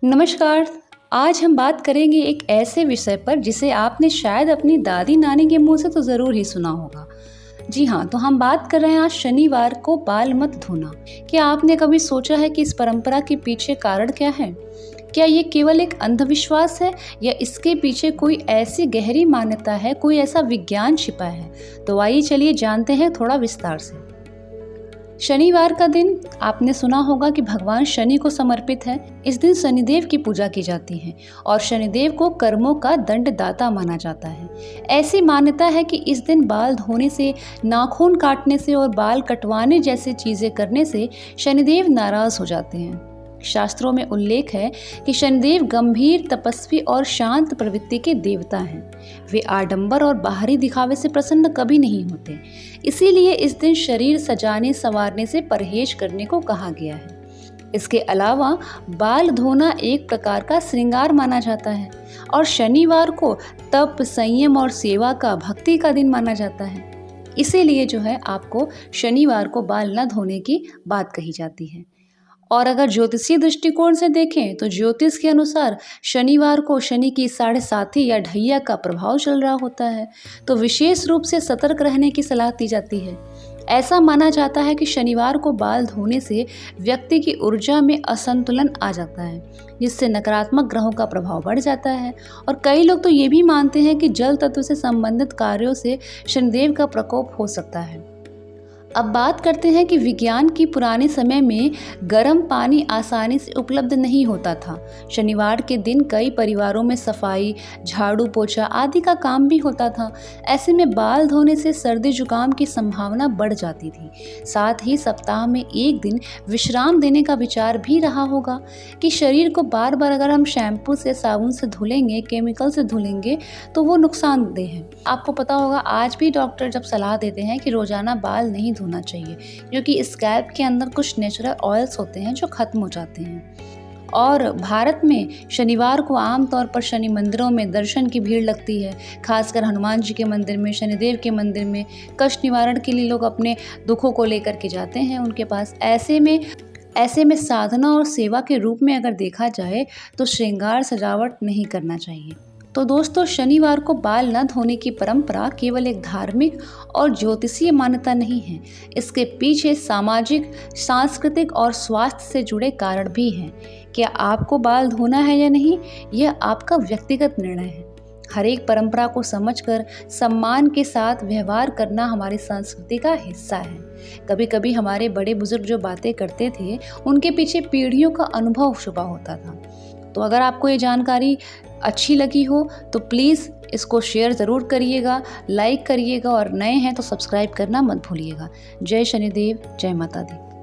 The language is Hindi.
नमस्कार। आज हम बात करेंगे एक ऐसे विषय पर जिसे आपने शायद अपनी दादी नानी के मुंह से तो ज़रूर ही सुना होगा। जी हाँ, तो हम बात कर रहे हैं आज शनिवार को बाल मत धोना। क्या आपने कभी सोचा है कि इस परंपरा के पीछे कारण क्या है? क्या ये केवल एक अंधविश्वास है या इसके पीछे कोई ऐसी गहरी मान्यता है, कोई ऐसा विज्ञान छिपा है? तो आइए चलिए जानते हैं थोड़ा विस्तार से। शनिवार का दिन आपने सुना होगा कि भगवान शनि को समर्पित है। इस दिन शनिदेव की पूजा की जाती है और शनिदेव को कर्मों का दंडदाता माना जाता है। ऐसी मान्यता है कि इस दिन बाल धोने से, नाखून काटने से और बाल कटवाने जैसी चीजें करने से शनिदेव नाराज हो जाते हैं। शास्त्रों में उल्लेख है कि शनिदेव गंभीर, तपस्वी और शांत प्रवृत्ति के देवता हैं। वे आडंबर और बाहरी दिखावे से प्रसन्न कभी नहीं होते। इसीलिए इस दिन शरीर सजाने संवारने से परहेज करने को कहा गया है। इसके अलावा बाल धोना एक प्रकार का श्रृंगार माना जाता है और शनिवार को तप, संयम और सेवा का, भक्ति का दिन माना जाता है। इसीलिए जो है आपको शनिवार को बाल न धोने की बात कही जाती है। और अगर ज्योतिषीय दृष्टिकोण से देखें तो ज्योतिष के अनुसार शनिवार को शनि की 7.5 या ढैया का प्रभाव चल रहा होता है, तो विशेष रूप से सतर्क रहने की सलाह दी जाती है। ऐसा माना जाता है कि शनिवार को बाल धोने से व्यक्ति की ऊर्जा में असंतुलन आ जाता है, जिससे नकारात्मक ग्रहों का प्रभाव बढ़ जाता है। और कई लोग तो ये भी मानते हैं कि जल तत्व से संबंधित कार्यों से शनिदेव का प्रकोप हो सकता है। अब बात करते हैं कि विज्ञान की पुराने समय में गर्म पानी आसानी से उपलब्ध नहीं होता था। शनिवार के दिन कई परिवारों में सफाई, झाड़ू पोछा आदि का काम भी होता था। ऐसे में बाल धोने से सर्दी जुकाम की संभावना बढ़ जाती थी। साथ ही सप्ताह में एक दिन विश्राम देने का विचार भी रहा होगा कि शरीर को बार बार अगर हम शैम्पू से, साबुन से धुलेंगे, केमिकल से धुलेंगे तो वो नुकसानदेह है। आपको पता होगा आज भी डॉक्टर जब सलाह देते हैं कि रोजाना बाल नहीं धोना चाहिए, क्योंकि स्कैल्प के अंदर कुछ नेचुरल ऑयल्स होते हैं जो खत्म हो जाते हैं। और भारत में शनिवार को आमतौर पर शनि मंदिरों में दर्शन की भीड़ लगती है। खासकर हनुमान जी के मंदिर में, शनिदेव के मंदिर में कष्ट निवारण के लिए लोग अपने दुखों को लेकर के जाते हैं उनके पास। ऐसे में साधना और सेवा के रूप में अगर देखा जाए तो श्रृंगार सजावट नहीं करना चाहिए। तो दोस्तों, शनिवार को बाल न धोने की परंपरा केवल एक धार्मिक और ज्योतिषीय मान्यता नहीं है। इसके पीछे सामाजिक, सांस्कृतिक और स्वास्थ्य से जुड़े कारण भी हैं। क्या आपको बाल धोना है या नहीं, यह आपका व्यक्तिगत निर्णय है। हर एक परंपरा को समझकर सम्मान के साथ व्यवहार करना हमारी संस्कृति का हिस्सा है। कभी कभी हमारे बड़े बुजुर्ग जो बातें करते थे, उनके पीछे पीढ़ियों का अनुभव छुपा होता था। तो अगर आपको ये जानकारी अच्छी लगी हो तो प्लीज़ इसको शेयर ज़रूर करिएगा, लाइक करिएगा और नए हैं तो सब्सक्राइब करना मत भूलिएगा। जय शनिदेव, जय माता दी।